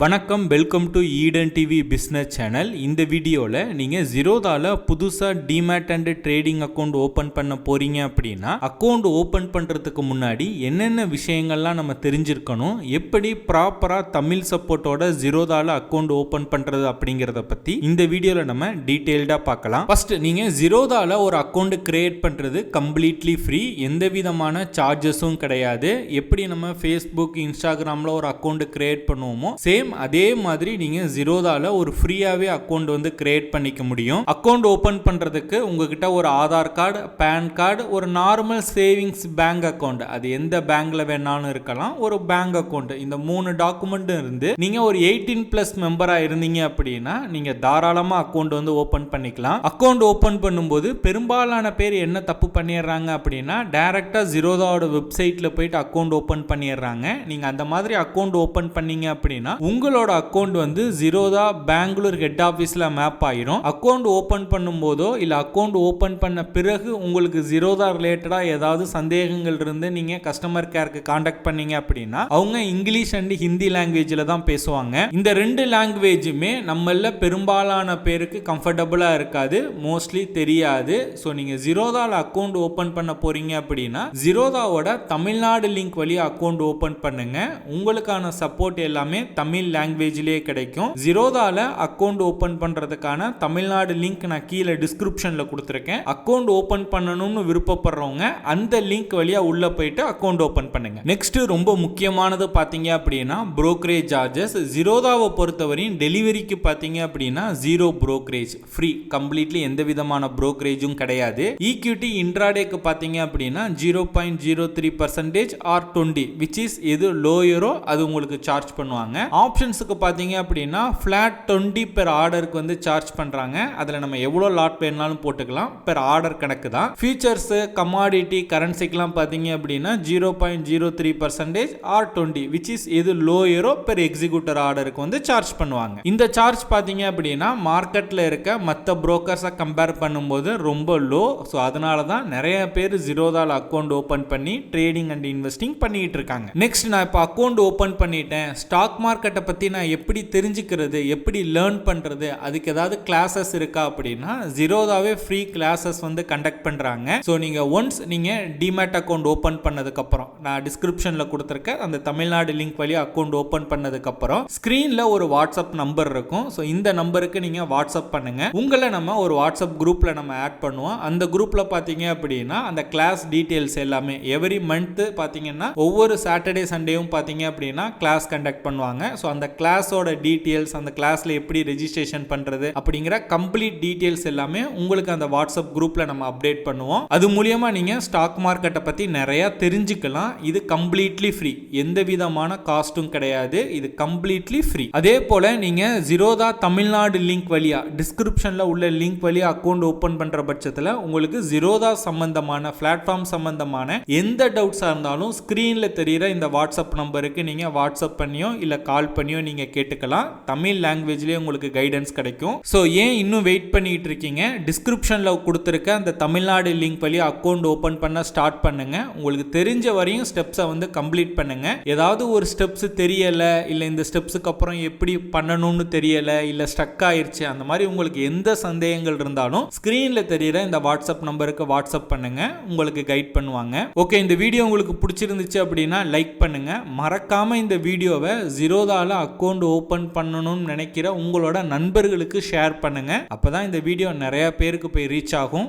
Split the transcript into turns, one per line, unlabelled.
வணக்கம், welcome to Eden TV business channel. இந்த வீடியோவில் நீங்கள் ஜீரோதாவில் புதுசாக demat and trading account open பண்ண போகிறீங்க அப்படின்னா அக்கௌண்ட் ஓப்பன் பண்ணுறதுக்கு முன்னாடி என்னென்ன விஷயங்கள்லாம் நம்ம தெரிஞ்சிருக்கணும், எப்படி ப்ராப்பராக தமிழ் சப்போர்ட்டோட ஜீரோதாவில் அக்கௌண்ட் ஓப்பன் பண்ணுறது அப்படிங்கிறத பற்றி இந்த வீடியோவில் நம்ம டீட்டெயில்டாக பார்க்கலாம். ஃபர்ஸ்ட், நீங்கள் ஜீரோதாவில் ஒரு அக்கௌண்ட் கிரியேட் பண்ணுறது கம்ப்ளீட்லி ஃப்ரீ, எந்த விதமான சார்ஜஸும் கிடையாது. எப்படி நம்ம ஃபேஸ்புக், இன்ஸ்டாகிராமில் ஒரு அக்கௌண்ட் கிரியேட் பண்ணுவோமோ சேம் அதே மாதிரி நீங்க ஜீரோதால ஒரு ஃப்ரீயாவே அக்கௌண்ட் வந்து கிரியேட் பண்ணிக்க முடியும். அக்கௌண்ட் ஓபன் பண்றதுக்கு உங்ககிட்ட ஒரு ஆதார் கார்டு, பேன் கார்டு, ஒரு நார்மல் சேவிங்ஸ் பேங்க் அக்கௌண்ட், அது எந்த பேங்க்ல வேணாலும் இருக்கலாம், ஒரு பேங்க் அக்கௌண்ட், இந்த 3 டாக்குமெண்ட் இருந்து நீங்க ஒரு 18+ மெம்பரா இருந்தீங்க அப்படின்னா நீங்க தாராளமா அக்கௌண்ட் வந்து ஓபன் பண்ணிக்கலாம். அக்கௌண்ட் ஓபன் பண்ணும்போது பெரும்பாலான பேர் என்ன தப்பு பண்ணிடுறாங்க அப்படின்னா டைரக்டா ஜீரோதாவோட வெப்சைட்ல போயிட்டு அக்கௌண்ட் ஓபன் பண்ணிடுறாங்க. நீங்க அந்த மாதிரி அக்கௌண்ட் ஓபன் பண்ணீங்க அப்படின்னா உங்களோட அக்கௌண்ட் வந்து ஜீரோதா பெங்களூர் ஹெட் ஆஃபீஸில் மேப் ஆயிரும். அக்கௌண்ட் ஓப்பன் பண்ணும்போதோ இல்லை அக்கௌண்ட் ஓப்பன் பண்ண பிறகு உங்களுக்கு ஜீரோதா ரிலேட்டடாக ஏதாவது சந்தேகங்கள் இருந்து நீங்கள் கஸ்டமர் கேருக்கு காண்டாக்ட் பண்ணீங்க அப்படின்னா அவங்க இங்கிலீஷ் அண்ட் ஹிந்தி லாங்குவேஜில் தான் பேசுவாங்க. இந்த 2 லாங்குவேஜுமே நம்மள பெரும்பாலான பேருக்கு கம்ஃபர்டபுளாக இருக்காது, மோஸ்ட்லி தெரியாது. ஸோ நீங்கள் ஜீரோதாவில் அக்கௌண்ட் ஓப்பன் பண்ண போறீங்க அப்படின்னா ஜீரோதாவோட தமிழ்நாடு லிங்க் வழியாக அக்கௌண்ட் ஓப்பன் பண்ணுங்க. உங்களுக்கான சப்போர்ட் எல்லாமே தமிழ் லாங்குவேஜ்லயே கிடைக்கும். ஜீரோதால அக்கௌண்ட் ஓபன் பண்றதுக்கான தமிழ்நாடு லிங்க் நான் கீழே டிஸ்கிரிப்ஷன்ல கொடுத்திருக்கேன். அக்கௌண்ட் ஓபன் பண்ணணும்னு விருப்பப்படுறவங்க அந்த லிங்க் வழியா உள்ள போயிட்டு அக்கௌண்ட் ஓபன் பண்ணுங்க. நெக்ஸ்ட், ரொம்ப முக்கியமானது பாத்தீங்க அப்படின்னா புரோக்கரேஜ் சார்ஜஸ். ஜீரோதாவை பொறுத்தவரையும் டெலிவரிக்கு பாத்தீங்க அப்படின்னா 0 புரோக்கரேஜ், ஃப்ரீ, கம்ப்ளீட்லி எந்த விதமான புரோக்கரேஜும் கிடையாது. ஈக்விட்டி இன்ட்ராடேக்கு பாத்தீங்க அப்படின்னா 0.03% ஆர் 20, விச் இஸ் எது லோயரோ அது உங்களுக்கு சார்ஜ் பண்ணுவாங்க. ஆப்ஷன்ஸுக்கு பார்த்தீங்க அப்படின்னா ஃபிளாட் 20 பெர் ஆர்டருக்கு வந்து சார்ஜ் பண்ணுறாங்க. அதில் நம்ம எவ்வளோ லாட் வேணாலும் போட்டுக்கலாம், பெர் ஆர்டர் கணக்கு தான். ஃபியூச்சர்ஸு, கமாடிட்டி, கரன்சிக்கெலாம் பார்த்தீங்க அப்படின்னா 0.03% ஆர் 20, விச் இஸ் எது லோயரோ பெர் எக்ஸிக்யூட்டர் ஆர்டருக்கு வந்து சார்ஜ் பண்ணுவாங்க. இந்த சார்ஜ் பார்த்தீங்க அப்படின்னா மார்க்கெட்டில் இருக்க மற்ற புரோக்கர்ஸை கம்பேர் பண்ணும்போது ரொம்ப லோ. ஸோ அதனால தான் நிறைய பேர் ஜீரோதாவில் அக்கௌண்ட் ஓப்பன் பண்ணி ட்ரேடிங் அண்ட் இன்வெஸ்டிங் பண்ணிட்டு இருக்காங்க. நெக்ஸ்ட், நான் இப்போ அக்கௌண்ட் ஓப்பன் பண்ணிட்டேன், ஸ்டாக் மார்க்கெட்டை பற்றி நான் எப்படி தெரிஞ்சுக்கிறது, எப்படி லேர்ன் பண்ணுறது, அதுக்கு ஏதாவது கிளாஸஸ் இருக்கா அப்படின்னா ஜீரோதாவே ஃப்ரீ கிளாஸஸ் வந்து கண்டக்ட் பண்ணுறாங்க. ஸோ நீங்கள் ஒன்ஸ் நீங்கள் டிமேட் அக்கௌண்ட் ஓப்பன் பண்ணதுக்கப்புறம் நான் டிஸ்கிரிப்ஷனில் கொடுத்துருக்க அந்த தமிழ்நாடு லிங்க் வழியாக அக்கௌண்ட் ஓப்பன் பண்ணதுக்கப்புறம் ஸ்க்ரீனில் ஒரு வாட்ஸ்அப் நம்பர் இருக்கும். ஸோ இந்த நம்பருக்கு நீங்கள் வாட்ஸ்அப் பண்ணுங்க. உங்களை நம்ம ஒரு வாட்ஸ்அப் குரூப்பில் நம்ம ஆட் பண்ணுவோம். அந்த குரூப்பில் பார்த்தீங்க அப்படின்னா அந்த கிளாஸ் டீட்டெயில்ஸ் எல்லாமே எவ்ரி மந்த் பார்த்தீங்கன்னா ஒவ்வொரு சாட்டர்டே சண்டேவும் பார்த்தீங்க அப்படின்னா கிளாஸ் கண்டக்ட் பண்ணுவாங்க. ஸோ அந்த கிளாஸோட டீட்டெயில்ஸ், அந்த கிளாஸில் எப்படி ரெஜிஸ்ட்ரேஷன் பண்ணுறது அப்படிங்கிற கம்ப்ளீட் டீட்டெயில்ஸ் எல்லாமே உங்களுக்கு அந்த வாட்ஸ்அப் குரூப்பில் நம்ம அப்டேட் பண்ணுவோம். அது மூலியமாக நீங்கள் ஸ்டாக் மார்க்கெட்டை பற்றி நிறையா தெரிஞ்சுக்கலாம். இது கம்ப்ளீட்லி ஃப்ரீ, எந்த விதமான காஸ்ட்டும் கிடையாது, இது கம்ப்ளீட்லி ஃப்ரீ. அதே போல் நீங்கள் ஜீரோதா தமிழ்நாடு லிங்க் வழியாக டிஸ்கிரிப்ஷனில் உள்ள லிங்க் வழியாக அக்கௌண்ட் ஓப்பன் பண்ணுற பட்சத்தில் உங்களுக்கு ஜீரோதா சம்பந்தமான பிளாட்ஃபார்ம் சம்பந்தமான எந்த டவுட்ஸாக இருந்தாலும் ஸ்க்ரீனில் தெரிகிற இந்த வாட்ஸ்அப் நம்பருக்கு நீங்கள் வாட்ஸ்அப் பண்ணியோ இல்லை கால் பண்ணியோ நீங்க கேட்டுக்கலாம். தமிழ் லாங்குவேஜ்லயே உங்களுக்கு கைடன்ஸ் கிடைக்கும். ஸோ ஏன் இன்னும் வெயிட் பண்ணிட்டு இருக்கீங்க? டிஸ்கிரிப்ஷன்ல கொடுத்துருக்க அந்த தமிழ்நாடு லிங்க் வழியா அக்கௌண்ட் ஓபன் பண்ண ஸ்டார்ட் பண்ணுங்க. உங்களுக்கு தெரிஞ்ச வரையும் ஸ்டெப்ஸை வந்து கம்ப்ளீட் பண்ணுங்க. ஏதாவது ஒரு ஸ்டெப்ஸ் தெரியல, இல்லை இந்த ஸ்டெப்ஸுக்கு அப்புறம் எப்படி பண்ணணும்னு தெரியல, இல்லை ஸ்டக் ஆயிருச்சு, அந்த மாதிரி உங்களுக்கு எந்த சந்தேகங்கள் இருந்தாலும் ஸ்கிரீன்ல தெரியுற இந்த வாட்ஸ்அப் நம்பருக்கு வாட்ஸ்அப் பண்ணுங்க, உங்களுக்கு கைட் பண்ணுவாங்க. ஓகே, இந்த வீடியோ உங்களுக்கு பிடிச்சிருந்துச்சு அப்படின்னா லைக் பண்ணுங்க. மறக்காம இந்த வீடியோவை ஜீரோதால அக்கௌண்ட் ஓபன் பண்ணணும்னு நினைக்கிற உங்களோட நண்பர்களுக்கு ஷேர் பண்ணுங்க. அப்பதான் இந்த வீடியோ நிறைய பேருக்கு போய் ரீச் ஆகும்.